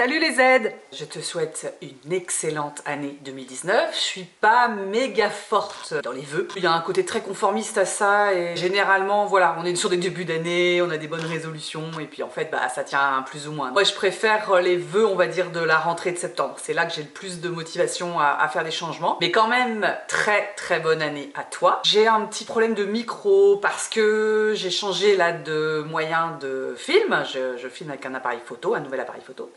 Salut les Z! Je te souhaite une excellente année 2019. Je suis pas méga forte dans les vœux. Il y a un côté très conformiste à ça et généralement, voilà, on est sur des débuts d'année, on a des bonnes résolutions et puis en fait, ça tient plus ou moins. Moi, je préfère les vœux, on va dire, de la rentrée de septembre. C'est là que j'ai le plus de motivation à faire des changements. Mais quand même, très bonne année à toi. J'ai un petit problème de micro parce que j'ai changé là de moyen de film. Je filme avec un appareil photo, un nouvel appareil photo.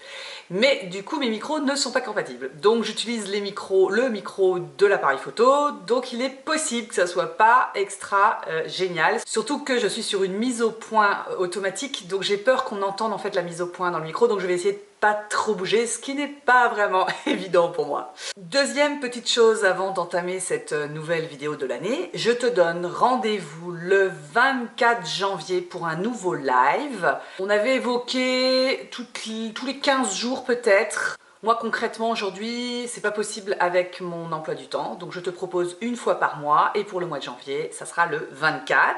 Mais du coup mes micros ne sont pas compatibles, donc j'utilise le micro de l'appareil photo, donc il est possible que ça soit pas extra génial, surtout que je suis sur une mise au point automatique, donc j'ai peur qu'on entende en fait la mise au point dans le micro, donc je vais essayer de pas trop bouger, ce qui n'est pas vraiment évident pour moi. Deuxième petite chose avant d'entamer cette nouvelle vidéo de l'année, je te donne rendez-vous le 24 janvier pour un nouveau live. On avait évoqué tous les 15 jours peut-être. Moi concrètement aujourd'hui c'est pas possible avec mon emploi du temps, donc je te propose une fois par mois et pour le mois de janvier ça sera le 24.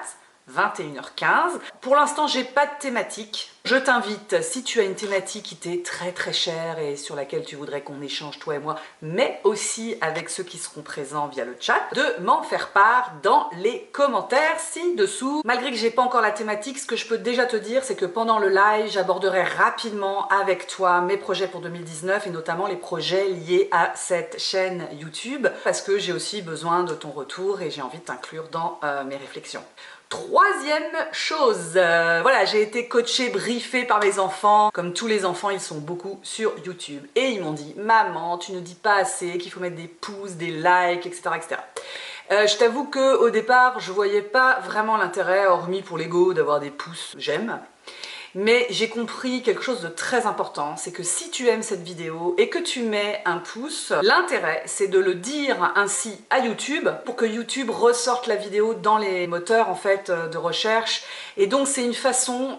21h15. Pour l'instant, j'ai pas de thématique. Je t'invite, si tu as une thématique qui t'est très chère et sur laquelle tu voudrais qu'on échange toi et moi, mais aussi avec ceux qui seront présents via le chat, de m'en faire part dans les commentaires ci-dessous. Malgré que j'ai pas encore la thématique, ce que je peux déjà te dire, c'est que pendant le live, j'aborderai rapidement avec toi mes projets pour 2019 et notamment les projets liés à cette chaîne YouTube, parce que j'ai aussi besoin de ton retour et j'ai envie de t'inclure dans mes réflexions. Troisième chose, voilà, j'ai été coachée, briefée par mes enfants. Comme tous les enfants, ils sont beaucoup sur YouTube. Et ils m'ont dit, maman, tu ne dis pas assez, qu'il faut mettre des pouces, des likes, etc. etc. Je t'avoue qu'au départ, je voyais pas vraiment l'intérêt, hormis pour l'ego, d'avoir des pouces j'aime. Mais j'ai compris quelque chose de très important, c'est que si tu aimes cette vidéo et que tu mets un pouce, l'intérêt c'est de le dire ainsi à YouTube pour que YouTube ressorte la vidéo dans les moteurs en fait de recherche. Et donc c'est une façon,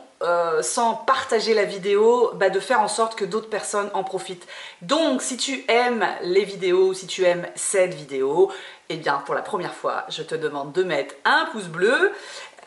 sans partager la vidéo, de faire en sorte que d'autres personnes en profitent. Donc si tu aimes les vidéos, si tu aimes cette vidéo, eh bien pour la première fois je te demande de mettre un pouce bleu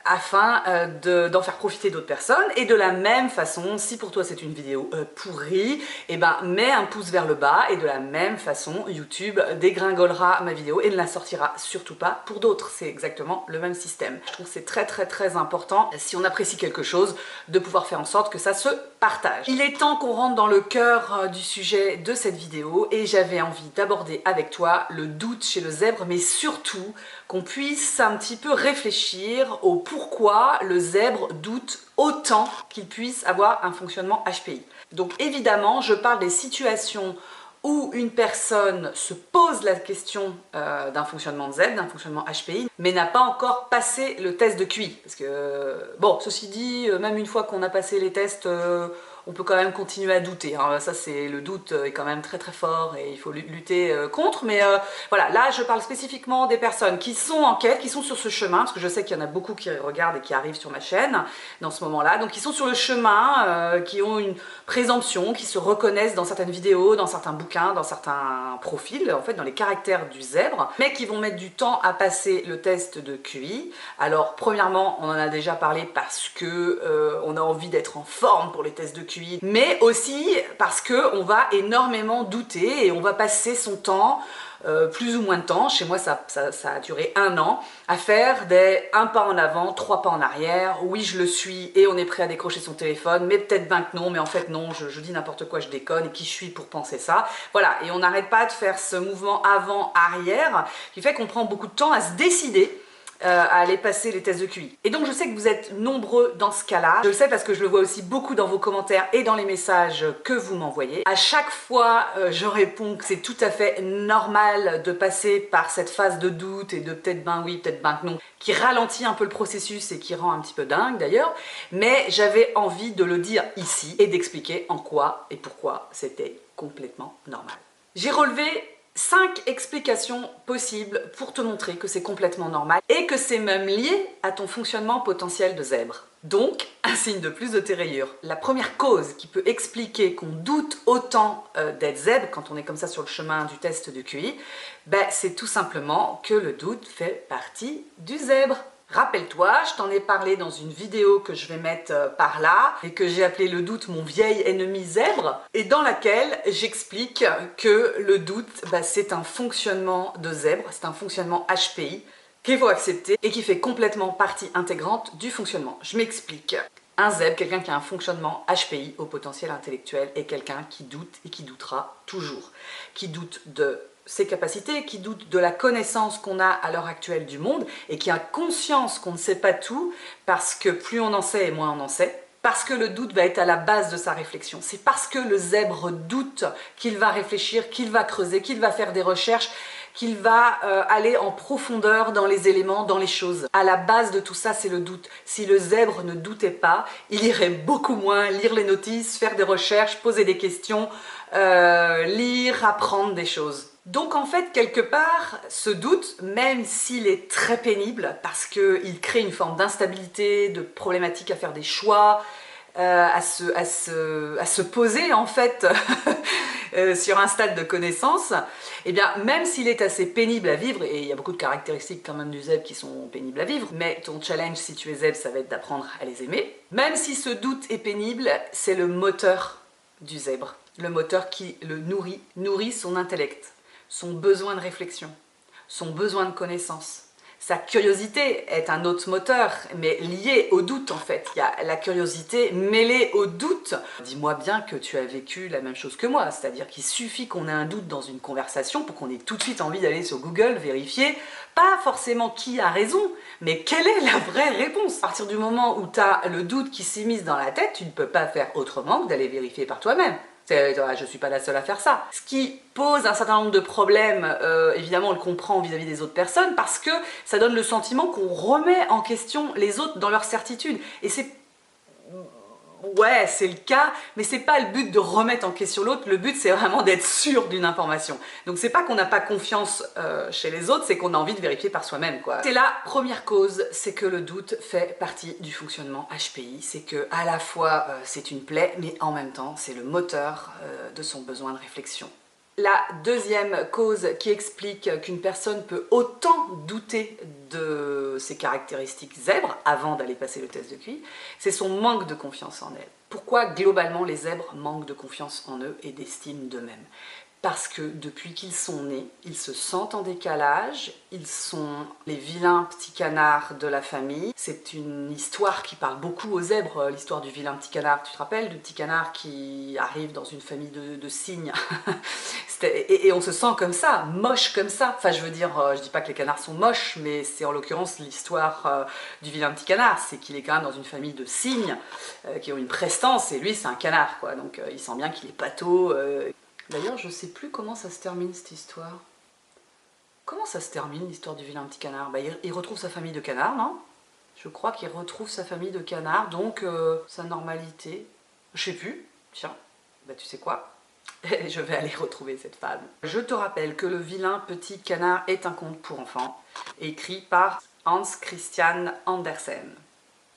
afin d'en faire profiter d'autres personnes. Et de la même façon, si pour toi c'est une vidéo pourrie, eh mets un pouce vers le bas et de la même façon YouTube dégringolera ma vidéo et ne la sortira surtout pas pour d'autres. C'est exactement le même système. Je trouve que c'est très important, si on apprécie quelque chose, de pouvoir faire en sorte que ça se partage. Il est temps qu'on rentre dans le cœur du sujet de cette vidéo et j'avais envie d'aborder avec toi le doute chez le zèbre, mais surtout qu'on puisse un petit peu réfléchir au pourquoi le zèbre doute autant qu'il puisse avoir un fonctionnement HPI. Donc évidemment, je parle des situations où une personne se pose la question d'un fonctionnement de zèbre, d'un fonctionnement HPI, mais n'a pas encore passé le test de QI. Parce que, bon, ceci dit, même une fois qu'on a passé les tests, on peut quand même continuer à douter. Hein. Ça, c'est le doute est quand même très fort et il faut lutter contre. Mais voilà, là, je parle spécifiquement des personnes qui sont en quête, qui sont sur ce chemin, parce que je sais qu'il y en a beaucoup qui regardent et qui arrivent sur ma chaîne dans ce moment-là. Donc, ils sont sur le chemin, qui ont une présomption, qui se reconnaissent dans certaines vidéos, dans certains bouquins, dans certains profils, en fait, dans les caractères du zèbre, mais qui vont mettre du temps à passer le test de QI. Alors, premièrement, on en a déjà parlé parce que on a envie d'être en forme pour les tests de QI, mais aussi parce qu'on va énormément douter et on va passer son temps, plus ou moins de temps, chez moi ça a duré 1 an, à faire des 1 pas en avant, 3 pas en arrière, oui je le suis et on est prêt à décrocher son téléphone, mais peut-être bien que non, mais en fait non, je dis n'importe quoi, je déconne, et qui je suis pour penser ça, voilà, et on n'arrête pas de faire ce mouvement avant-arrière, qui fait qu'on prend beaucoup de temps à se décider à aller passer les tests de QI. Et donc je sais que vous êtes nombreux dans ce cas-là, je le sais parce que je le vois aussi beaucoup dans vos commentaires et dans les messages que vous m'envoyez. À chaque fois, je réponds que c'est tout à fait normal de passer par cette phase de doute et de peut-être ben oui, peut-être ben que non, qui ralentit un peu le processus et qui rend un petit peu dingue d'ailleurs, mais j'avais envie de le dire ici et d'expliquer en quoi et pourquoi c'était complètement normal. J'ai relevé 5 explications possibles pour te montrer que c'est complètement normal et que c'est même lié à ton fonctionnement potentiel de zèbre. Donc, un signe de plus de tes rayures. La première cause qui peut expliquer qu'on doute autant d'être zèbre quand on est comme ça sur le chemin du test de QI, c'est tout simplement que le doute fait partie du zèbre. Rappelle-toi, je t'en ai parlé dans une vidéo que je vais mettre par là et que j'ai appelé le doute mon vieil ennemi zèbre et dans laquelle j'explique que le doute, c'est un fonctionnement de zèbre, c'est un fonctionnement HPI qu'il faut accepter et qui fait complètement partie intégrante du fonctionnement. Je m'explique. Un zèbre, quelqu'un qui a un fonctionnement HPI au potentiel intellectuel, est quelqu'un qui doute et qui doutera toujours. Qui doute de ses capacités, qui doute de la connaissance qu'on a à l'heure actuelle du monde et qui a conscience qu'on ne sait pas tout parce que plus on en sait et moins on en sait. Parce que le doute va être à la base de sa réflexion. C'est parce que le zèbre doute qu'il va réfléchir, qu'il va creuser, qu'il va faire des recherches, qu'il va aller en profondeur dans les éléments, dans les choses. À la base de tout ça, c'est le doute. Si le zèbre ne doutait pas, il irait beaucoup moins lire les notices, faire des recherches, poser des questions, lire, apprendre des choses. Donc en fait, quelque part, ce doute, même s'il est très pénible, parce qu'il crée une forme d'instabilité, de problématique à faire des choix, à se poser en fait sur un stade de connaissance, et bien même s'il est assez pénible à vivre, et il y a beaucoup de caractéristiques quand même du zèbre qui sont pénibles à vivre, mais ton challenge si tu es zèbre, ça va être d'apprendre à les aimer. Même si ce doute est pénible, c'est le moteur du zèbre, le moteur qui le nourrit son intellect, son besoin de réflexion, son besoin de connaissance. Sa curiosité est un autre moteur, mais lié au doute en fait. Il y a la curiosité mêlée au doute. Dis-moi bien que tu as vécu la même chose que moi, c'est-à-dire qu'il suffit qu'on ait un doute dans une conversation pour qu'on ait tout de suite envie d'aller sur Google vérifier, pas forcément qui a raison, mais quelle est la vraie réponse. À partir du moment où tu as le doute qui s'immisce dans la tête, tu ne peux pas faire autrement que d'aller vérifier par toi-même. Je ne suis pas la seule à faire ça. Ce qui pose un certain nombre de problèmes, évidemment on le comprend vis-à-vis des autres personnes, parce que ça donne le sentiment qu'on remet en question les autres dans leur certitude. Et c'est... Ouais, c'est le cas, mais c'est pas le but de remettre en question l'autre, le but c'est vraiment d'être sûr d'une information. Donc c'est pas qu'on n'a pas confiance chez les autres, c'est qu'on a envie de vérifier par soi-même, quoi. C'est la première cause, c'est que le doute fait partie du fonctionnement HPI, c'est que à la fois c'est une plaie, mais en même temps c'est le moteur de son besoin de réflexion. La deuxième cause qui explique qu'une personne peut autant douter de ses caractéristiques zèbres avant d'aller passer le test de QI, c'est son manque de confiance en elle. Pourquoi globalement les zèbres manquent de confiance en eux et d'estime d'eux-mêmes? Parce que depuis qu'ils sont nés, ils se sentent en décalage, ils sont les vilains petits canards de la famille. C'est une histoire qui parle beaucoup aux zèbres, l'histoire du vilain petit canard. Tu te rappelles du petit canard qui arrive dans une famille de cygnes et on se sent comme ça, moche comme ça. Enfin, je veux dire, je dis pas que les canards sont moches, mais c'est en l'occurrence l'histoire du vilain petit canard. C'est qu'il est quand même dans une famille de cygnes qui ont une prestance, et lui c'est un canard, quoi. Donc il sent bien qu'il est pâteau. D'ailleurs, je sais plus comment ça se termine cette histoire. Comment ça se termine l'histoire du vilain petit canard? Il retrouve sa famille de canards, non? Je crois qu'il retrouve sa famille de canards, donc sa normalité. Je sais plus. Tiens, tu sais quoi? Je vais aller retrouver cette femme. Je te rappelle que Le vilain petit canard est un conte pour enfants, écrit par Hans Christian Andersen.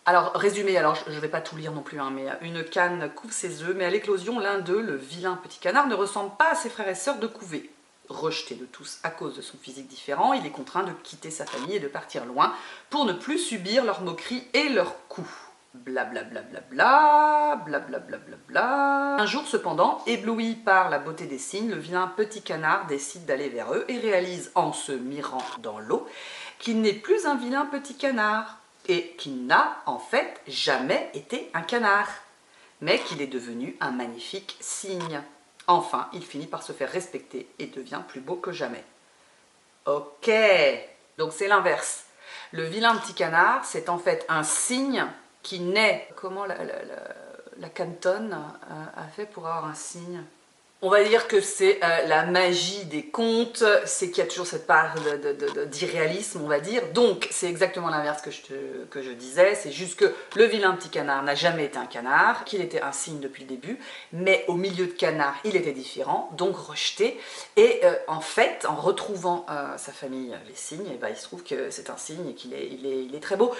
Alors, résumé, alors je ne vais pas tout lire non plus, hein, mais une canne couve ses œufs, mais à l'éclosion, l'un d'eux, le vilain petit canard, ne ressemble pas à ses frères et sœurs de couvée. Rejeté de tous à cause de son physique différent, il est contraint de quitter sa famille et de partir loin pour ne plus subir leurs moqueries et leurs coups. Blablabla, blablabla. Un jour cependant, ébloui par la beauté des cygnes, le vilain petit canard décide d'aller vers eux et réalise, en se mirant dans l'eau, qu'il n'est plus un vilain petit canard, et qu'il n'a en fait jamais été un canard, mais qu'il est devenu un magnifique cygne. Enfin, il finit par se faire respecter et devient plus beau que jamais. Ok, donc c'est l'inverse. Le vilain petit canard, c'est en fait un cygne qui naît. Comment la Canton a fait pour avoir un cygne? On va dire que c'est la magie des contes, c'est qu'il y a toujours cette part d'irréalisme, on va dire. Donc, c'est exactement l'inverse que je disais, c'est juste que le vilain petit canard n'a jamais été un canard, qu'il était un cygne depuis le début, mais au milieu de canard, il était différent, donc rejeté. Et en fait, en retrouvant sa famille, les cygnes, et il se trouve que c'est un cygne et qu'il est très beau.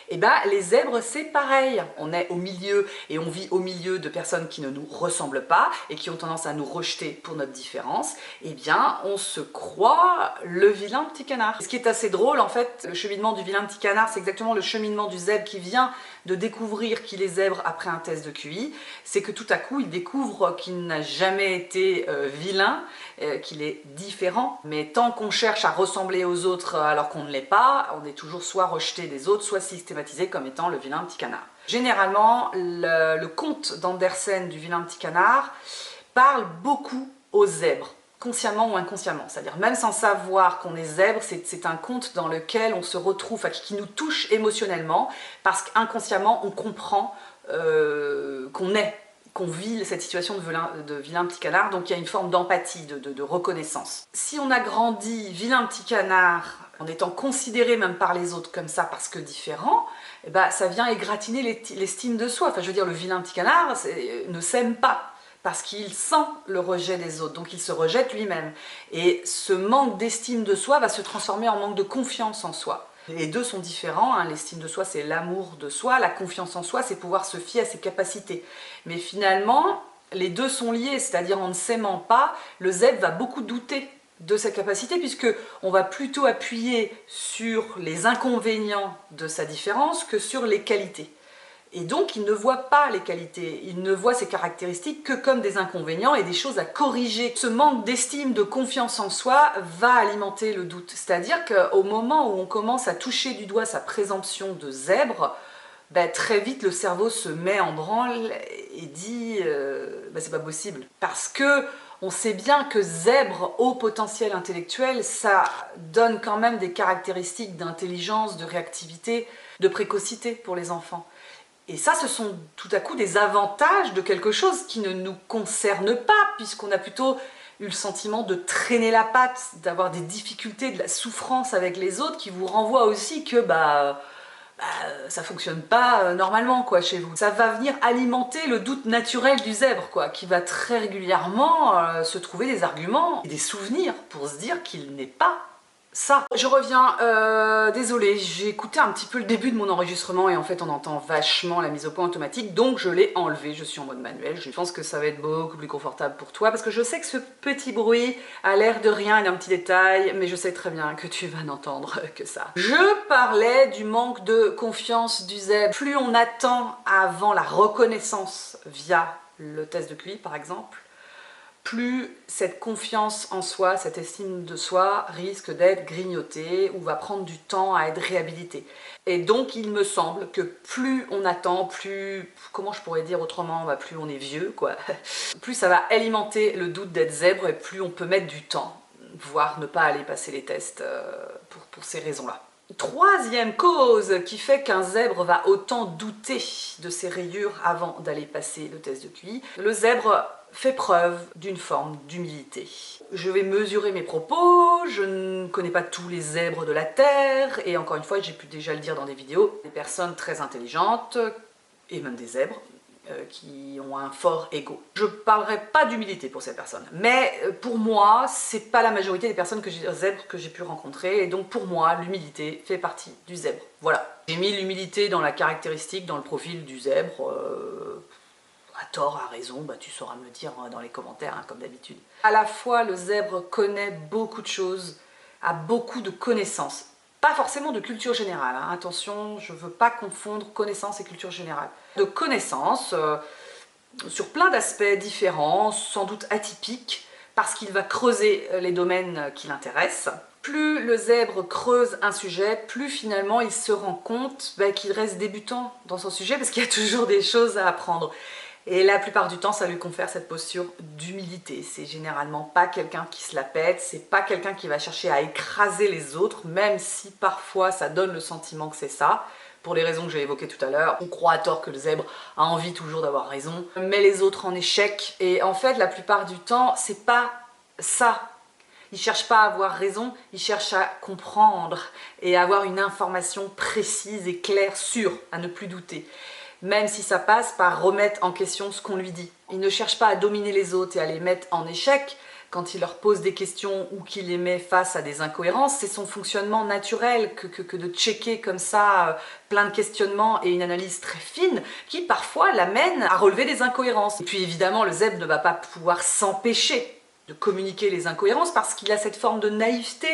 Et les zèbres, c'est pareil. On est au milieu et on vit au milieu de personnes qui ne nous ressemblent pas et qui ont tendance à nous rejeter pour notre différence, eh bien on se croit le vilain petit canard. Ce qui est assez drôle en fait, le cheminement du vilain petit canard, c'est exactement le cheminement du zèbre qui vient de découvrir qu'il est zèbre après un test de QI, c'est que tout à coup il découvre qu'il n'a jamais été vilain, qu'il est différent, mais tant qu'on cherche à ressembler aux autres alors qu'on ne l'est pas, on est toujours soit rejeté des autres, soit systématisé comme étant le vilain petit canard. Généralement, le conte d'Andersen du vilain petit canard parle beaucoup aux zèbres, consciemment ou inconsciemment, c'est-à-dire même sans savoir qu'on est zèbre, c'est un conte dans lequel on se retrouve, enfin, qui nous touche émotionnellement, parce qu'inconsciemment on comprend qu'on vit cette situation de vilain petit canard, donc il y a une forme d'empathie, de reconnaissance. Si on a grandi vilain petit canard en étant considéré même par les autres comme ça parce que différent, eh ben, ça vient égratigner l'estime de soi. Enfin, je veux dire, le vilain petit canard ne s'aime pas parce qu'il sent le rejet des autres, donc il se rejette lui-même. Et ce manque d'estime de soi va se transformer en manque de confiance en soi. Les deux sont différents, hein. L'estime de soi c'est l'amour de soi, la confiance en soi c'est pouvoir se fier à ses capacités. Mais finalement, les deux sont liés, c'est-à-dire en ne s'aimant pas, le zèbre va beaucoup douter de sa capacité puisque on va plutôt appuyer sur les inconvénients de sa différence que sur les qualités. Et donc il ne voit pas les qualités, il ne voit ses caractéristiques que comme des inconvénients et des choses à corriger. Ce manque d'estime, de confiance en soi va alimenter le doute. C'est-à-dire qu'au moment où on commence à toucher du doigt sa présomption de zèbre, ben, très vite le cerveau se met en branle et dit ben, c'est pas possible. Parce que on sait bien que zèbre au potentiel intellectuel, ça donne quand même des caractéristiques d'intelligence, de réactivité, de précocité pour les enfants. Et ça, ce sont tout à coup des avantages de quelque chose qui ne nous concerne pas, puisqu'on a plutôt eu le sentiment de traîner la patte, d'avoir des difficultés, de la souffrance avec les autres, qui vous renvoie aussi que ça fonctionne pas normalement quoi chez vous. Ça va venir alimenter le doute naturel du zèbre quoi, qui va très régulièrement se trouver des arguments et des souvenirs pour se dire qu'il n'est pas ça. Je reviens, désolée, j'ai écouté un petit peu le début de mon enregistrement et en fait on entend vachement la mise au point automatique, donc je l'ai enlevé, je suis en mode manuel. Je pense que ça va être beaucoup plus confortable pour toi parce que je sais que ce petit bruit a l'air de rien et d'un petit détail, mais je sais très bien que tu vas n'entendre que ça. Je parlais du manque de confiance du zèbre. Plus on attend avant la reconnaissance via le test de QI par exemple, plus cette confiance en soi, cette estime de soi risque d'être grignotée ou va prendre du temps à être réhabilitée. Et donc il me semble que plus on attend, plus, comment je pourrais dire autrement, plus on est vieux quoi, plus ça va alimenter le doute d'être zèbre et plus on peut mettre du temps, voire ne pas aller passer les tests pour ces raisons-là. Troisième cause qui fait qu'un zèbre va autant douter de ses rayures avant d'aller passer le test de QI, le zèbre fait preuve d'une forme d'humilité. Je vais mesurer mes propos, je ne connais pas tous les zèbres de la Terre, et encore une fois, j'ai pu déjà le dire dans des vidéos, des personnes très intelligentes, et même des zèbres, qui ont un fort ego. Je ne parlerai pas d'humilité pour ces personnes, mais pour moi, c'est pas la majorité des personnes zèbres que j'ai pu rencontrer, et donc pour moi, l'humilité fait partie du zèbre. Voilà. J'ai mis l'humilité dans la caractéristique, dans le profil du zèbre, à tort, à raison, tu sauras me le dire dans les commentaires, hein, comme d'habitude. À la fois, le zèbre connaît beaucoup de choses, a beaucoup de connaissances. Pas forcément de culture générale, hein. Attention, je ne veux pas confondre connaissance et culture générale. De connaissances sur plein d'aspects différents, sans doute atypiques, parce qu'il va creuser les domaines qui l'intéressent. Plus le zèbre creuse un sujet, plus finalement il se rend compte qu'il reste débutant dans son sujet, parce qu'il y a toujours des choses à apprendre. Et la plupart du temps, ça lui confère cette posture d'humilité. C'est généralement pas quelqu'un qui se la pète, c'est pas quelqu'un qui va chercher à écraser les autres, même si parfois ça donne le sentiment que c'est ça. Pour les raisons que j'ai évoquées tout à l'heure, on croit à tort que le zèbre a envie toujours d'avoir raison, met les autres en échec. Et en fait, la plupart du temps, c'est pas ça. Il cherche pas à avoir raison, il cherche à comprendre et à avoir une information précise et claire, sûre, à ne plus douter. même si ça passe par remettre en question ce qu'on lui dit. Il ne cherche pas à dominer les autres et à les mettre en échec quand il leur pose des questions ou qu'il les met face à des incohérences. C'est son fonctionnement naturel que de checker comme ça plein de questionnements et une analyse très fine qui parfois l'amène à relever des incohérences. Et puis évidemment, le zèbre ne va pas pouvoir s'empêcher de communiquer les incohérences parce qu'il a cette forme de naïveté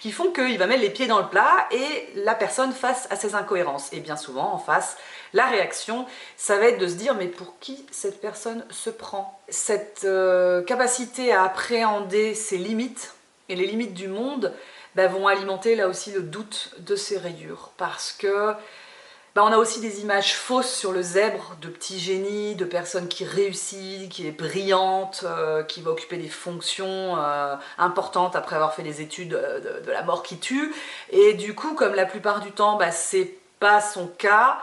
qui font qu'il va mettre les pieds dans le plat et la personne face à ces incohérences. Et bien souvent, en face, la réaction, ça va être de se dire mais pour qui cette personne se prend? Cette capacité à appréhender ses limites et les limites du monde vont alimenter là aussi le doute de ses rayures parce que on a aussi des images fausses sur le zèbre de petits génies, de personnes qui réussissent, qui est brillante, qui va occuper des fonctions importantes après avoir fait des études de la mort qui tue. Et du coup, comme la plupart du temps, c'est pas son cas,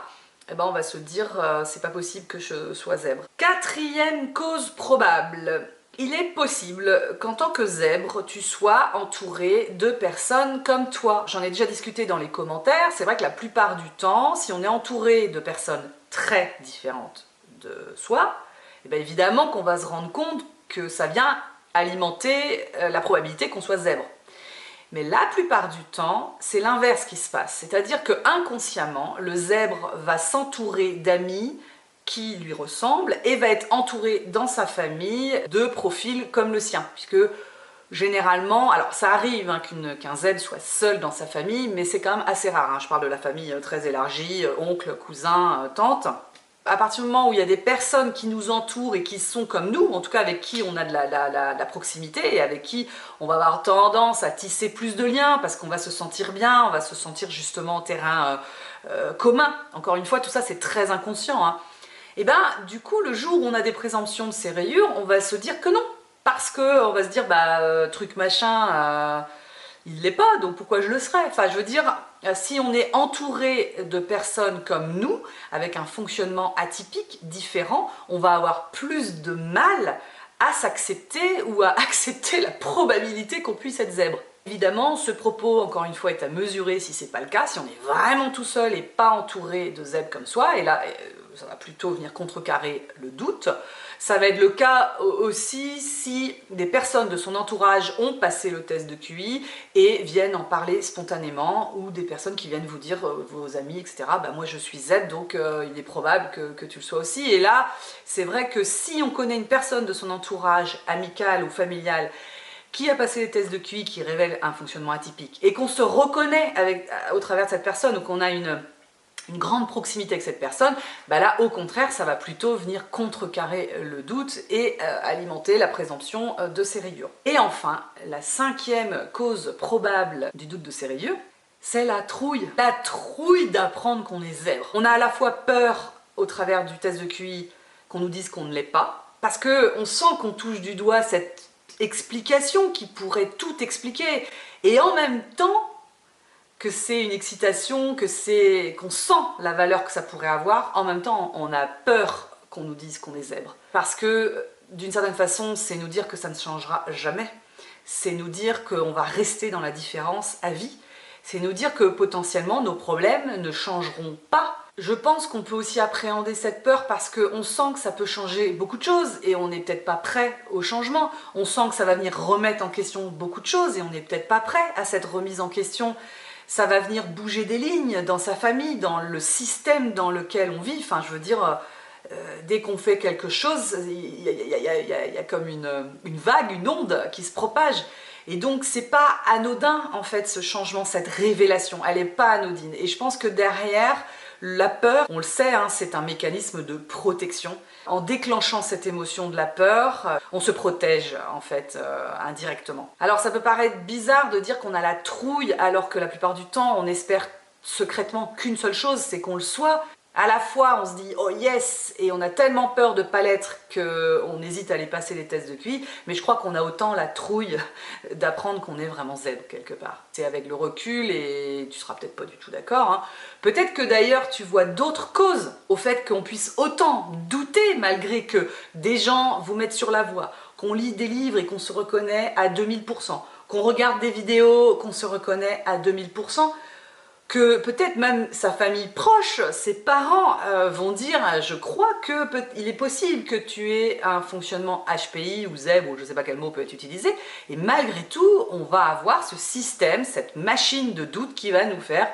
on va se dire c'est pas possible que je sois zèbre. Quatrième cause probable. Il est possible qu'en tant que zèbre, tu sois entouré de personnes comme toi. J'en ai déjà discuté dans les commentaires, c'est vrai que la plupart du temps, si on est entouré de personnes très différentes de soi, évidemment qu'on va se rendre compte que ça vient alimenter la probabilité qu'on soit zèbre. Mais la plupart du temps, c'est l'inverse qui se passe. C'est-à-dire que inconsciemment, le zèbre va s'entourer d'amis qui lui ressemble et va être entouré dans sa famille de profils comme le sien, puisque généralement, alors ça arrive qu'un zèbre soit seul dans sa famille, mais c'est quand même assez rare, je parle de la famille très élargie, oncle, cousin, tante. À partir du moment où il y a des personnes qui nous entourent et qui sont comme nous, en tout cas avec qui on a de la proximité et avec qui on va avoir tendance à tisser plus de liens parce qu'on va se sentir bien, on va se sentir justement en terrain commun. Encore une fois, tout ça c'est très inconscient, Et du coup, le jour où on a des présomptions de ces rayures, on va se dire que non. Parce qu'on va se dire, truc machin, il l'est pas, donc pourquoi je le serais? Enfin, je veux dire, si on est entouré de personnes comme nous, avec un fonctionnement atypique, différent, on va avoir plus de mal à s'accepter ou à accepter la probabilité qu'on puisse être zèbre. Évidemment, ce propos, encore une fois, est à mesurer si c'est pas le cas, si on est vraiment tout seul et pas entouré de zèbres comme soi, et là, ça va plutôt venir contrecarrer le doute. Ça va être le cas aussi si des personnes de son entourage ont passé le test de QI et viennent en parler spontanément, ou des personnes qui viennent vous dire, vos amis, etc., moi je suis Z, donc il est probable que tu le sois aussi. Et là, c'est vrai que si on connaît une personne de son entourage amical ou familial qui a passé les tests de QI qui révèlent un fonctionnement atypique et qu'on se reconnaît au travers de cette personne ou qu'on a une grande proximité avec cette personne, là au contraire ça va plutôt venir contrecarrer le doute et alimenter la présomption de ces rayures. Et enfin, la cinquième cause probable du doute de ces rayures, c'est la trouille. La trouille d'apprendre qu'on est zèbre. On a à la fois peur au travers du test de QI qu'on nous dise qu'on ne l'est pas, parce qu'on sent qu'on touche du doigt cette explication qui pourrait tout expliquer, et en même temps que c'est une excitation, qu'on sent la valeur que ça pourrait avoir, en même temps on a peur qu'on nous dise qu'on est zèbre. Parce que d'une certaine façon, c'est nous dire que ça ne changera jamais, c'est nous dire qu'on va rester dans la différence à vie, c'est nous dire que potentiellement nos problèmes ne changeront pas. Je pense qu'on peut aussi appréhender cette peur parce qu'on sent que ça peut changer beaucoup de choses et on n'est peut-être pas prêt au changement. On sent que ça va venir remettre en question beaucoup de choses et on n'est peut-être pas prêt à cette remise en question. Ça va venir bouger des lignes dans sa famille, dans le système dans lequel on vit. Enfin, je veux dire, dès qu'on fait quelque chose, il y a comme une vague, une onde qui se propage. Et donc, c'est pas anodin, en fait, ce changement, cette révélation. Elle n'est pas anodine. Et je pense que derrière, la peur, on le sait, c'est un mécanisme de protection. En déclenchant cette émotion de la peur, on se protège en fait indirectement. Alors ça peut paraître bizarre de dire qu'on a la trouille alors que la plupart du temps on espère secrètement qu'une seule chose, c'est qu'on le soit. À la fois on se dit oh yes et on a tellement peur de ne pas l'être qu'on hésite à aller passer les tests de QI, mais je crois qu'on a autant la trouille d'apprendre qu'on est vraiment zèbre quelque part. C'est avec le recul, et tu seras peut-être pas du tout d'accord, peut-être que d'ailleurs tu vois d'autres causes au fait qu'on puisse autant douter malgré que des gens vous mettent sur la voie, qu'on lit des livres et qu'on se reconnaît à 2000%, qu'on regarde des vidéos, qu'on se reconnaît à 2000%. que peut-être même sa famille proche, ses parents vont dire je crois qu'il est possible que tu aies un fonctionnement HPI ou ZEB ou je ne sais pas quel mot peut être utilisé, et malgré tout on va avoir ce système, cette machine de doute qui va nous faire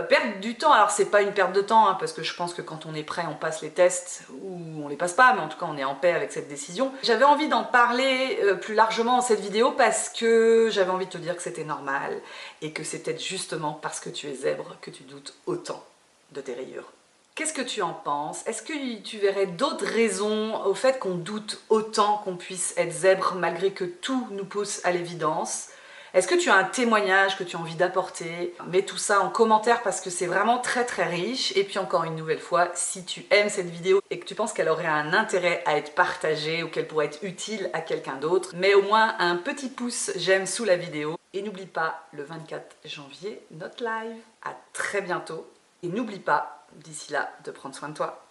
perdre du temps. Alors c'est pas une perte de temps hein, parce que je pense que quand on est prêt on passe les tests ou on les passe pas, mais en tout cas on est en paix avec cette décision. J'avais envie d'en parler plus largement dans cette vidéo parce que j'avais envie de te dire que c'était normal et que c'est peut-être justement parce que tu es zèbre que tu doutes autant de tes rayures. Qu'est-ce que tu en penses? Est-ce que tu verrais d'autres raisons au fait qu'on doute autant qu'on puisse être zèbre malgré que tout nous pousse à l'évidence? Est-ce que tu as un témoignage que tu as envie d'apporter? Mets tout ça en commentaire parce que c'est vraiment très très riche. Et puis encore une nouvelle fois, si tu aimes cette vidéo et que tu penses qu'elle aurait un intérêt à être partagée ou qu'elle pourrait être utile à quelqu'un d'autre, mets au moins un petit pouce j'aime sous la vidéo. Et n'oublie pas, le 24 janvier, notre live. À très bientôt. Et n'oublie pas, d'ici là, de prendre soin de toi.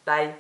Bye!